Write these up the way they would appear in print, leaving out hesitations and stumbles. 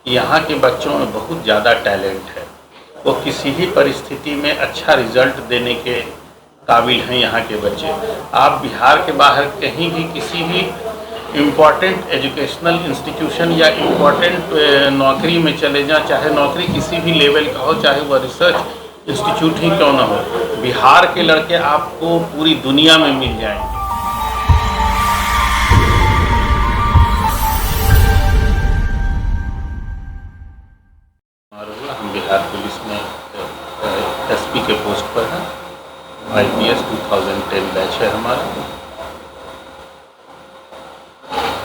यहाँ के बच्चों में बहुत ज़्यादा टैलेंट है। वो किसी भी परिस्थिति में अच्छा रिजल्ट देने के काबिल हैं यहाँ के बच्चे। आप बिहार के बाहर कहीं भी किसी भी इम्पॉर्टेंट एजुकेशनल इंस्टीट्यूशन या इम्पॉर्टेंट नौकरी में चले जाएं, चाहे नौकरी किसी भी लेवल का हो, चाहे वह रिसर्च इंस्टीट्यूट ही क्यों ना हो, बिहार के लड़के आपको पूरी दुनिया में मिल जाएंगे। हम बिहार पुलिस में एसपी के पोस्ट पर हैं। IPS 2010 बैच है हमारा।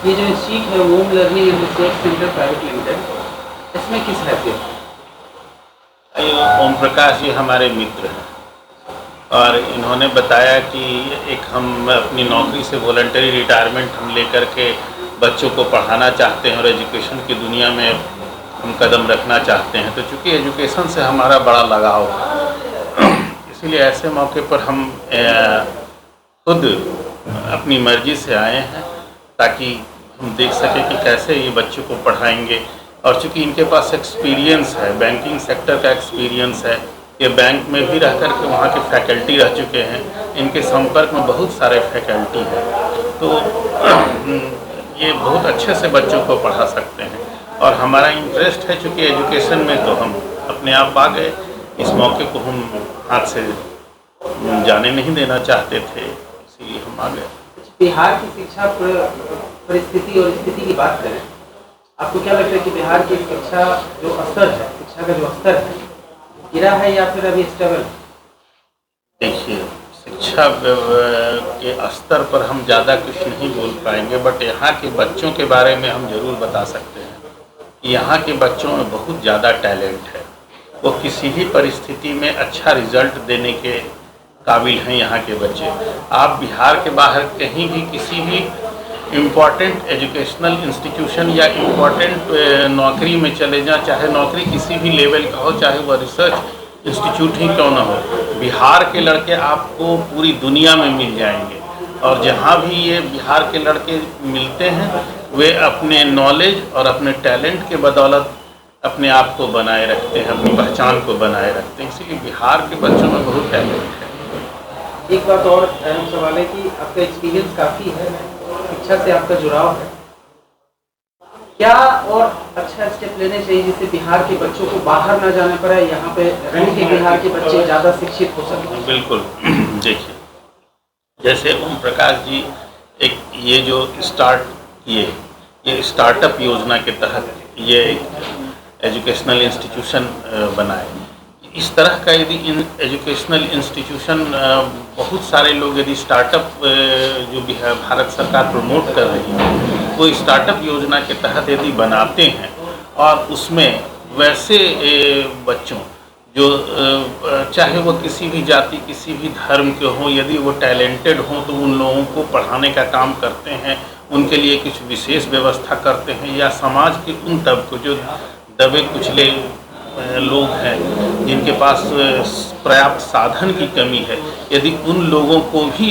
ये जो इंस्टीट्यूट है home learning and research centre private limited, इसमें किस हैसियत है? ओम प्रकाश जी हमारे मित्र हैं और इन्होंने बताया कि एक हम अपनी नौकरी से वॉलंटरी रिटायरमेंट हम लेकर के बच्चों को पढ़ाना चाहते हैं और एजुकेशन की दुनिया में हम कदम रखना चाहते हैं। तो चूँकि एजुकेशन से हमारा बड़ा लगाव है, इसलिए ऐसे मौके पर हम खुद अपनी मर्जी से आए हैं ताकि हम देख सकें कि कैसे ये बच्चों को पढ़ाएंगे। और चूँकि इनके पास एक्सपीरियंस है, बैंकिंग सेक्टर का एक्सपीरियंस है, ये बैंक में भी रह कर के वहाँ के फैकल्टी रह चुके हैं, इनके संपर्क में बहुत सारे फैकल्टी हैं, तो ये बहुत अच्छे से बच्चों को पढ़ा सकते हैं। और हमारा इंटरेस्ट है चूँकि एजुकेशन में, तो हम अपने आप आ गए। इस मौके को हम हाथ से जाने नहीं देना चाहते थे, इसीलिए हम आ गए। बिहार की शिक्षा परिस्थिति और स्थिति की बात करें, आपको क्या लगता है कि बिहार की शिक्षा जो स्तर है, शिक्षा का जो स्तर है, गिरा है या फिर अभी स्टेबल? देखिए, शिक्षा के स्तर पर हम ज़्यादा कुछ नहीं बोल पाएंगे, बट यहाँ के बच्चों के बारे में हम ज़रूर बता सकते हैं। यहाँ के बच्चों में बहुत ज़्यादा टैलेंट है। वो किसी भी परिस्थिति में अच्छा रिजल्ट देने के काबिल हैं यहाँ के बच्चे। आप बिहार के बाहर कहीं भी किसी भी इम्पॉर्टेंट एजुकेशनल इंस्टीट्यूशन या इम्पॉर्टेंट नौकरी में चले जाएं, चाहे नौकरी किसी भी लेवल का हो, चाहे वह रिसर्च इंस्टीट्यूट ही क्यों ना हो, बिहार के लड़के आपको पूरी दुनिया में मिल जाएंगे। और जहाँ भी ये बिहार के लड़के मिलते हैं, वे अपने नॉलेज और अपने टैलेंट के बदौलत अपने आप को बनाए रखते हैं, अपनी पहचान को बनाए रखते हैं। इसीलिए बिहार के बच्चों में बहुत टैलेंट है। एक बात और अहम सवाल है कि आपका एक्सपीरियंस काफ़ी है, शिक्षा से आपका जुड़ाव है, क्या और अच्छा स्टेप लेने चाहिए जिससे बिहार के बच्चों को बाहर ना जाना पड़े, यहाँ पे रह के बिहार के बच्चे ज़्यादा शिक्षित हो सकें? बिल्कुल। देखिए, जैसे ओम प्रकाश जी एक ये जो स्टार्ट किए, ये स्टार्टअप योजना के तहत ये एजुकेशनल इंस्टीट्यूशन बनाए। इस तरह का यदि एजुकेशनल इंस्टीट्यूशन बहुत सारे लोग यदि स्टार्टअप जो भी है भारत सरकार प्रमोट कर रही है, वो स्टार्टअप योजना के तहत यदि बनाते हैं और उसमें वैसे बच्चों जो चाहे वो किसी भी जाति, किसी भी धर्म के हों, यदि वो टैलेंटेड हों तो उन लोगों को पढ़ाने का काम करते हैं, उनके लिए कुछ विशेष व्यवस्था करते हैं, या समाज के उन तबकों जो दबे कुचले लोग हैं जिनके पास पर्याप्त साधन की कमी है, यदि उन लोगों को भी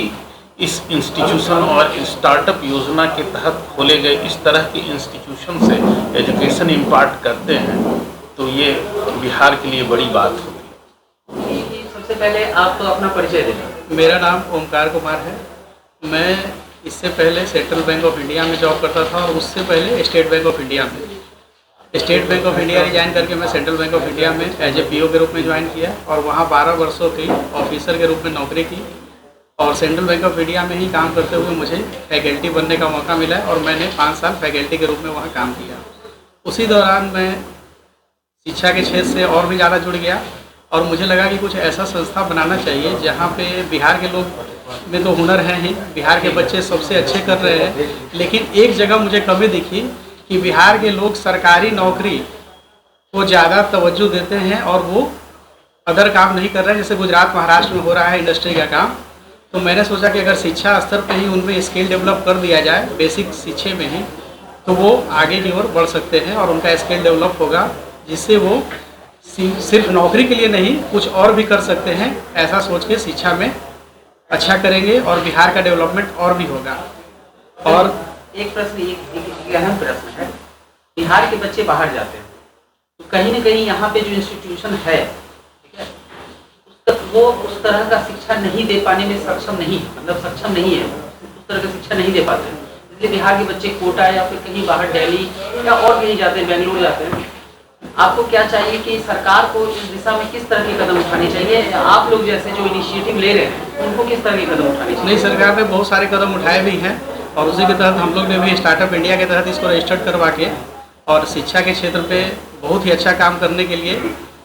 इस इंस्टीट्यूशन और स्टार्टअप योजना के तहत खोले गए इस तरह के इंस्टीट्यूशन से एजुकेशन इम्पार्ट करते हैं, तो ये बिहार के लिए बड़ी बात होगी। सबसे पहले आप तो अपना परिचय दें। मेरा नाम ओमकार कुमार है। मैं इससे पहले सेंट्रल बैंक ऑफ इंडिया में जॉब करता था और उससे पहले स्टेट बैंक ऑफ इंडिया में। State bank of India resign करके मैं सेंट्रल बैंक ऑफ इंडिया में एज ए PO के रूप में ज्वाइन किया और वहाँ 12 वर्षों की ऑफिसर के रूप में नौकरी की। और सेंट्रल बैंक ऑफ इंडिया में ही काम करते हुए मुझे फैकल्टी बनने का मौका मिला और मैंने 5 साल फैकल्टी के रूप में वहाँ काम किया। उसी दौरान मैं शिक्षा के क्षेत्र से और भी ज़्यादा जुड़ गया और मुझे लगा कि कुछ ऐसा संस्था बनाना चाहिए जहाँ पे बिहार के लोग में तो हुनर है ही, बिहार के बच्चे सबसे अच्छे कर रहे हैं, लेकिन एक जगह मुझे कमी दिखी कि बिहार के लोग सरकारी नौकरी को ज़्यादा तवज्जो देते हैं और वो अदर काम नहीं कर रहे हैं, जैसे गुजरात महाराष्ट्र में हो रहा है इंडस्ट्री का काम। तो मैंने सोचा कि अगर शिक्षा स्तर पे ही उनमें स्किल डेवलप कर दिया जाए, बेसिक शिक्षा में ही, तो वो आगे की ओर बढ़ सकते हैं और उनका स्किल डेवलप होगा, जिससे वो सिर्फ नौकरी के लिए नहीं कुछ और भी कर सकते हैं। ऐसा सोच के शिक्षा में अच्छा करेंगे और बिहार का डेवलपमेंट और भी होगा। और एक प्रश्न, एक अहम प्रश्न है, बिहार के बच्चे बाहर जाते हैं, तो कहीं न कहीं यहाँ पे जो इंस्टीट्यूशन है, ठीक है, वो उस तरह का शिक्षा नहीं दे पाने में सक्षम नहीं है, मतलब सक्षम नहीं है, उस तरह का शिक्षा नहीं दे पाते हैं। इसलिए बिहार के बच्चे कोटा या फिर कहीं बाहर दिल्ली या और कहीं जाते हैं, बेंगलुरु जाते हैं। आपको क्या चाहिए कि सरकार को इस दिशा में किस तरह के कदम उठाने चाहिए, या आप लोग जैसे जो इनिशिएटिव ले रहे हैं उनको किस तरह के कदम उठाने चाहिए? नहीं, सरकार ने बहुत सारे कदम उठाए भी हैं और उसी के तहत हम लोग ने भी स्टार्टअप इंडिया के तहत इसको रजिस्टर्ड करवा के और शिक्षा के क्षेत्र पे बहुत ही अच्छा काम करने के लिए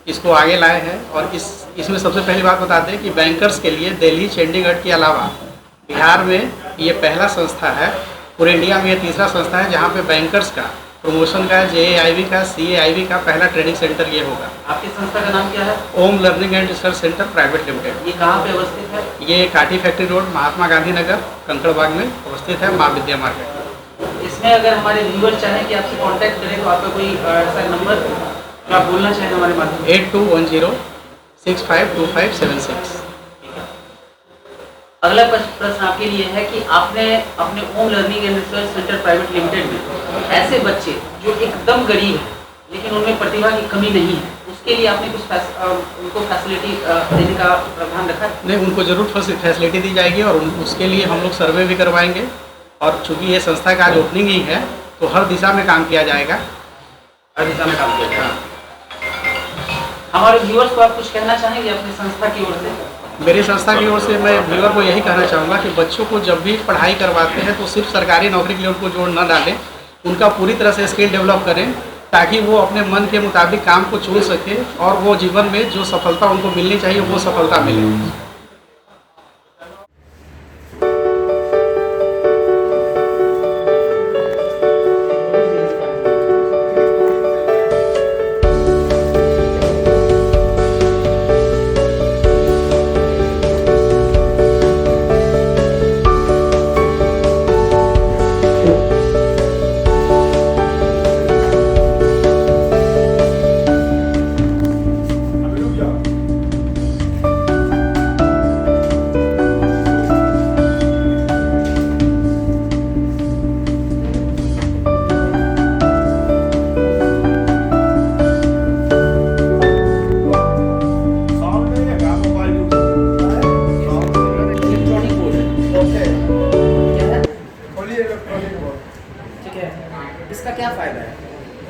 इसको आगे लाए हैं। और इसमें सबसे पहली बात बता दें कि बैंकर्स के लिए दिल्ली, चंडीगढ़ के अलावा बिहार में ये पहला संस्था है, पूरे इंडिया में ये तीसरा संस्था है जहाँ पे बैंकर्स का प्रमोशन का, JAIB का, CAIB का पहला ट्रेनिंग सेंटर ये होगा। आपकी संस्था का नाम क्या है? Om learning and research centre private limited. ये कहाँ पे अवस्थित है? ये काटी फैक्ट्री रोड, महात्मा गांधी नगर, कंकड़बाग में अवस्थित है, माँ विद्या मार्केट। इसमें अगर हमारे व्यूअर चाहें कि आपसे कांटेक्ट करें तो आपका कोई ऐसा नंबर जो आप बोलना चाहें हमारे माध्यम से? 8210652576। अगला प्रश्न आपके लिए है कि आपने अपने Om learning and research centre private limited में ऐसे बच्चे जो एकदम गरीब हैं लेकिन उनमें प्रतिभा की कमी नहीं है, उसके लिए आपने कुछ उनको फैसिलिटी देने का प्रावधान रखा है? नहीं, उनको ज़रूर फैसिलिटी दी जाएगी और उसके लिए हम लोग सर्वे भी करवाएंगे। और चूँकि ये संस्था का आज ओपनिंग ही है तो हर दिशा में काम किया जाएगा। हर दिशा में काम किया जाएगा। हमारे व्यूअर्स को आप कुछ कहना चाहेंगे अपनी संस्था की ओर से? मेरी संस्था की ओर से मैं व्यूअर को यही कहना चाहूँगा कि बच्चों को जब भी पढ़ाई करवाते हैं तो सिर्फ सरकारी नौकरी के लिए उनको जोड़ न डालें, उनका पूरी तरह से स्किल डेवलप करें ताकि वो अपने मन के मुताबिक काम को चुन सके और वो जीवन में जो सफलता उनको मिलनी चाहिए वो सफलता मिले। इसका क्या फायदा है?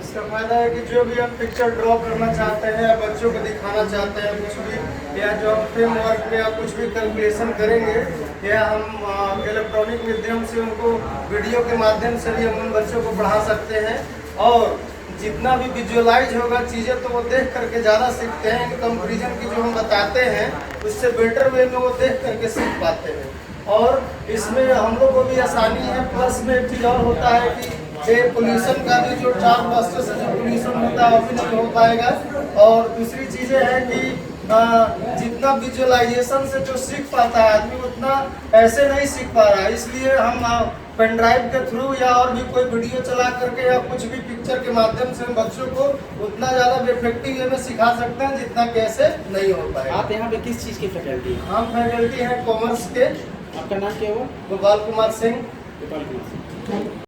इसका फायदा है कि जो भी हम पिक्चर ड्रॉ करना चाहते हैं या बच्चों को दिखाना चाहते हैं कुछ भी, या जो हम फ्रेमवर्क में या कुछ भी कैलकुलेशन करेंगे या हम इलेक्ट्रॉनिक माध्यम से उनको वीडियो के माध्यम से भी हम उन बच्चों को पढ़ा सकते हैं। और जितना भी विजुअलाइज होगा चीज़ें तो वो देख करके ज़्यादा सीखते हैं। इन कंपेरिजन की जो हम बताते हैं उससे बेटर वे में वो देख करके सीख पाते हैं। और इसमें हम लोग को भी आसानी है। प्लस में एक चीज़ और होता है कि ये पोल्यूशन का भी जो 4 वर्षों से जो पोल्यूशन होता है वो भी नहीं हो पाएगा। और दूसरी चीज़ें हैं कि जितना विजुअलाइजेशन से जो सीख पाता है आदमी उतना ऐसे नहीं सीख पा रहा है। इसलिए हम पेन ड्राइव के थ्रू या और भी कोई वीडियो चला करके या कुछ भी पिक्चर के माध्यम से हम बच्चों को उतना ज़्यादा इफेक्टिव वे में सिखा सकते हैं जितना कैसे नहीं हो पाएगा। आप यहाँ पे किस चीज़ की फैकल्टी हैं? हम फैकल्टी हैं कॉमर्स के। आपका नाम क्या हुआ? गोपाल कुमार सिंह। गोपाल कुमार सिंह।